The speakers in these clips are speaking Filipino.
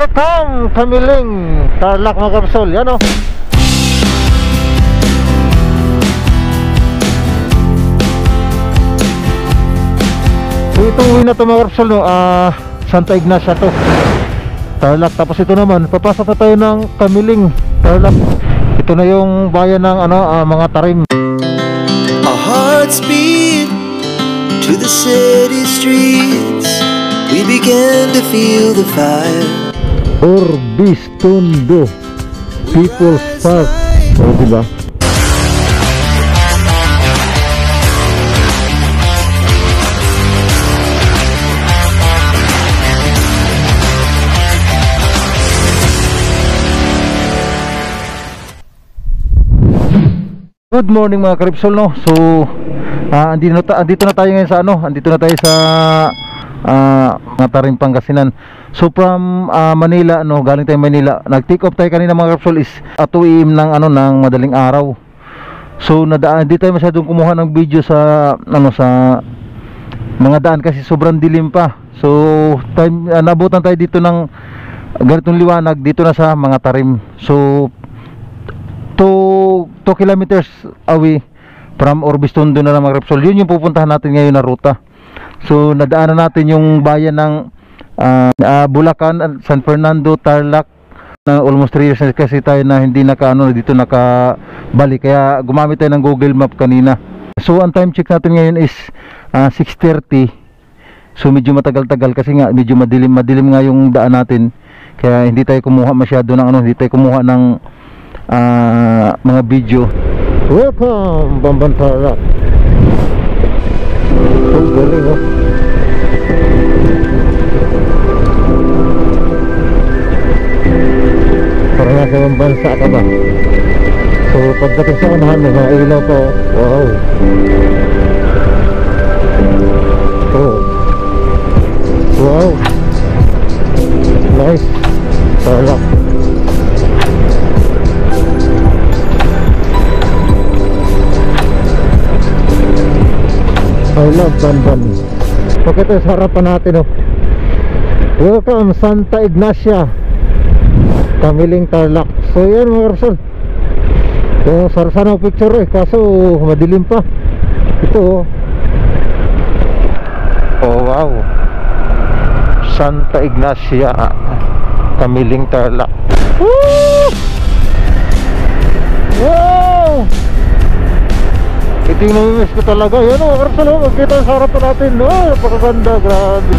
Welcome, Kamiling Tarlac mga kapsol. Yan o. So itong uwi na to mga kapsol no, Santa Ignacia to, Tarlac. Tapos ito naman, papasok na tayo ng Kamiling Tarlac. Ito na yung bayan ng mga tarim. Our hearts beat to the city streets. We began to feel the fire. Orbis Tondo People's Park. O diba? Good morning mga karipsol no. So andito na tayo ngayon sa andito na tayo sa mga tarim Pangasinan. So from Manila galing tayo Manila. Nag-take off tayo kanina mga karipsol is at 2 AM ng madaling araw. So hindi tayo masyadong kumuha ng video sa sa mga daan kasi sobrang dilim pa. So nabutan tayo dito ng ganitong liwanag dito na sa mga tarim. So 2 kilometers away from Orbis Tondo na mga Repsol. Yun yung pupuntahan natin ngayon na ruta. So nadaanan natin yung bayan ng Bulacan, San Fernando, Tarlac na almost 3 years kasi tayo na hindi dito nakabalik, kaya gumamit tayo ng Google Map kanina. So ang time check natin ngayon is 6:30. So medyo matagal-tagal kasi nga medyo madilim nga yung daan natin, kaya hindi tayo kumuha masyado ng hindi tayo kumuha ng mga video. Welcome Bamban Tarlac. Oh, galing oh. Parang nasa ibang bansa ka ba? So pagdating sa unahan may mga ilaw pa. Wow. Oh. Wow. Nice. Tarlac. I love Banban. Okay, ito sa harapan natin oh. Welcome Santa Ignacia, Kamiling Tarlac. So yan mga Rapsol, yung sarasana picture kaso madilim pa. Ito oh wow, Santa Ignacia, Kamiling Tarlac. Woo! Wow! Ito yung namimiss ko talaga. Yan o, Rapsol, magkita sa harapan natin. Oh, napakaganda, grabe.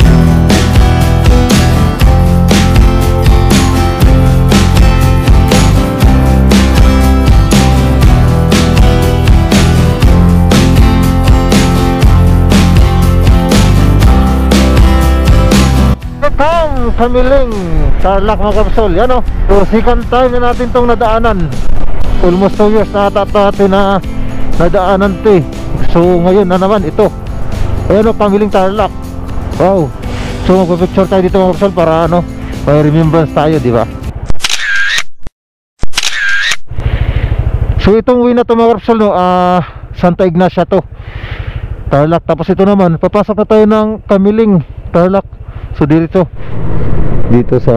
Welcome, Kamiling Tarlac mga Rapsol. Yan o, so second time na natin itong nadaanan. Almost 2 years na natin na nadaanan to eh. So ngayon na naman ito. Ayan o, Kamiling Tarlac. Wow. So magpapicture tayo dito mga Rapsol para may remembrance tayo, di ba? So itong way na to mga Rapsol Santa Ignacia to, Tarlac. Tapos ito naman, papasok na tayo ng Kamiling Tarlac. So dito sa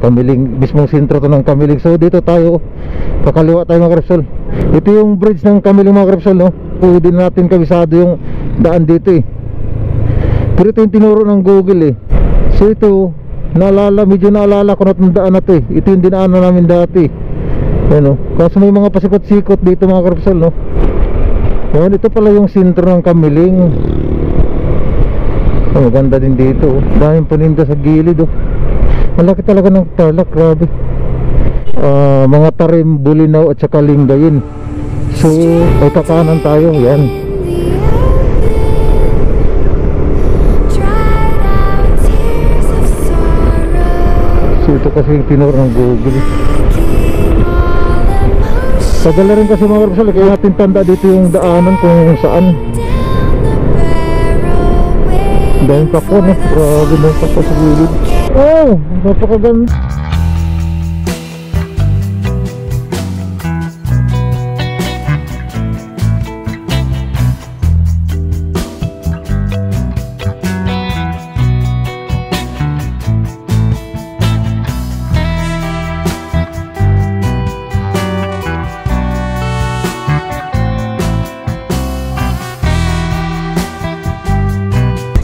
Kamiling, mismong sentro to ng Kamiling. So dito tayo, kakaliwa tayo mga Repsol. Ito yung bridge ng Kamiling mga Repsol no. Pwede natin kabisado yung daan dito eh. Pero ito yung tinuro ng Google eh. So ito, medyo naalala ko na itong daan na to eh. Ito yung dinaanan namin dati. Ano, kaso may mga pasikot-sikot dito mga Repsol no. Yan, ito pala yung sentro ng Kamiling. Oh, maganda din dito oh. Daming paninda sa gilid oh. Malaki talaga ng Tarlac, grabe. Mga tarim, bulinaw at saka linggayin. So may kakanan tayo, yan. So ito kasi yung tinuro ng Google. Tagal na rin kasi mga Rapsol, kaya natin tanda dito yung daanan kung saan. Dahil pa po grabe na pa sa gilid. Oh, napakaganda.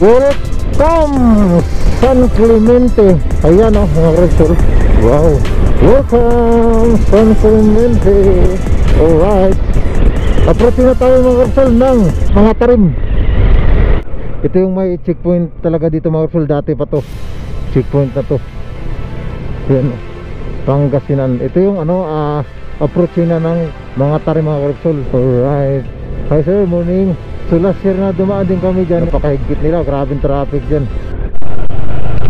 Welcome San Clemente. Ayan o mga Repsol. Wow. Welcome San Clemente. Alright. Approach na tayo mga Repsol ng mga tarim. Ito yung may checkpoint talaga dito mga Repsol. Dati pa to. Checkpoint na to. Ayan o. Pangasinan. Ito yung approach na ng mga tarim mga Repsol. Alright. Hi sir, morning. So last year na dumaan din kami dyan. Napakahigpit nila, grabing traffic dyan.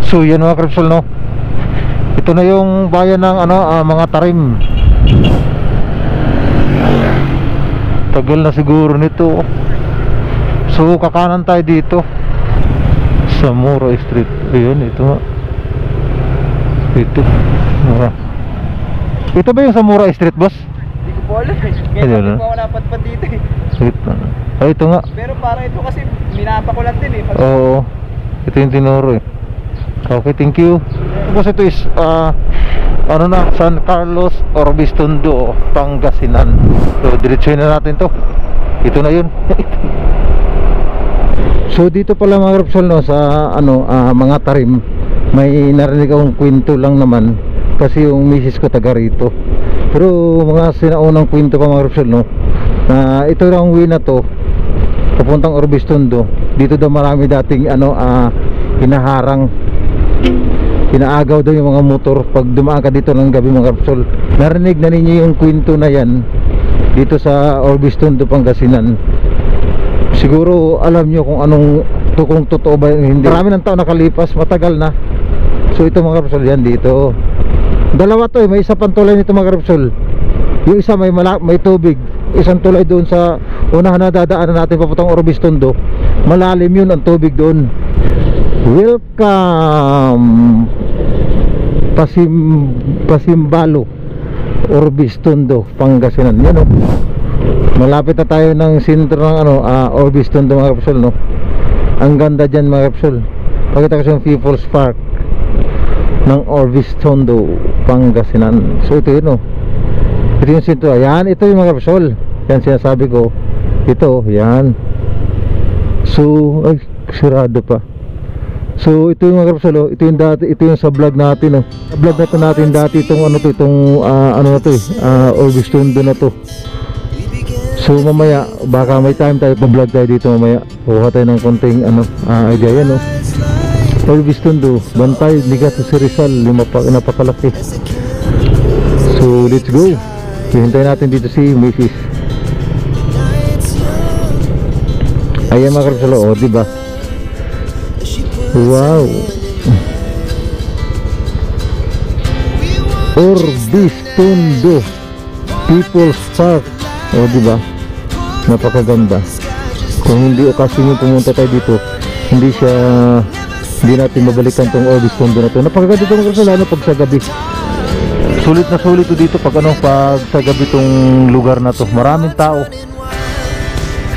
So yan mga Repsol no. Ito na yung bayan ng mga tarim. Tagal na siguro nito. So kakanan tayo dito sa Mura Street. Ayun, ito nga. Ito Mura. Ito ba yung sa Mura Street, boss? Hindi ko po alam eh. Ngayon pa ako napadpad dito eh. Ito. Ay, ito nga. Pero para ito kasi minapakulat din eh. Oo. Ito yung tinuro eh. Okay, thank you. Tapos ito is San Carlos Orbistondo, Pangasinan. So diretsuhin na natin to. Ito na yun. So dito pala mga Repsol no, sa mga tarim, may narinig akong kwento lang naman kasi yung misis ko taga rito. Pero mga sinaunang kwento pa mga Repsol no, na ito lang way na to papuntang Orbistondo. Dito daw marami dating hinaharang, inaagaw daw yung mga motor pag dumaan ka dito ng gabi mga Repsol. Narinig na ninyo yung kwento na yan dito sa Orbistondo, Pangasinan. Siguro alam nyo kung kung totoo ba yun, hindi. Marami ng taon nakalipas, matagal na. So ito mga Repsol, yan dito. Dalawa to eh, may isa pang tulay nito mga Repsol. Yung isa may tubig, isang tulay doon sa unahan na dadaanan natin papuntang Orbistondo. Malalim yun ang tubig doon. Welcome Pasimbalo, Orbistondo, Pangasinan. Yan o. Malapit na tayo ng sentro ng Orbistondo mga Repsol no. Ang ganda dyan mga Repsol. Pakita ko sa People's Park ng Orbistondo, Pangasinan. So ito yun o. Ito yung sentro. Ayan, ito yung mga Repsol. Yan sinasabi ko. Ito, yan. So, ay, sirado pa. So ito yung mga Repsol, ito yung dati, ito yung sa vlog natin Sa vlog na to natin dati itong Orbistondo na to. So mamaya baka may time tayo pa-vlog tayo dito mamaya. Kuha tayo ng konting idea yan Orbistondo, Bantay, Ligato si Rizal, napakalaki. So let's go. Hintay natin dito si Mrs. Ayan mga Repsol, diba? Wow. Orbistondo People's Park. Diba? Napakaganda. Kung hindi okasyon yung pumunta tayo dito, hindi natin mabalikan tong Orbistondo na to. Napakaganda itong mga lalo pag sa gabi. Sulit na sulit to dito pag sa gabi tong lugar na to. Maraming tao.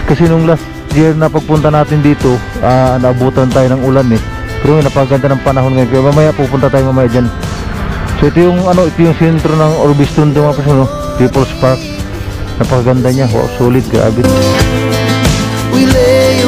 Kasi nung last year na pagpunta natin dito, naabutan tayo ng ulan eh. Pero napakaganda ng panahon ngayon. Kaya mamaya pupunta tayo mamaya dyan. So ito yung ito yung sentro ng Orbistondo mga persono, People's Park. Napakaganda niya. Wow, solid, grabe. We lay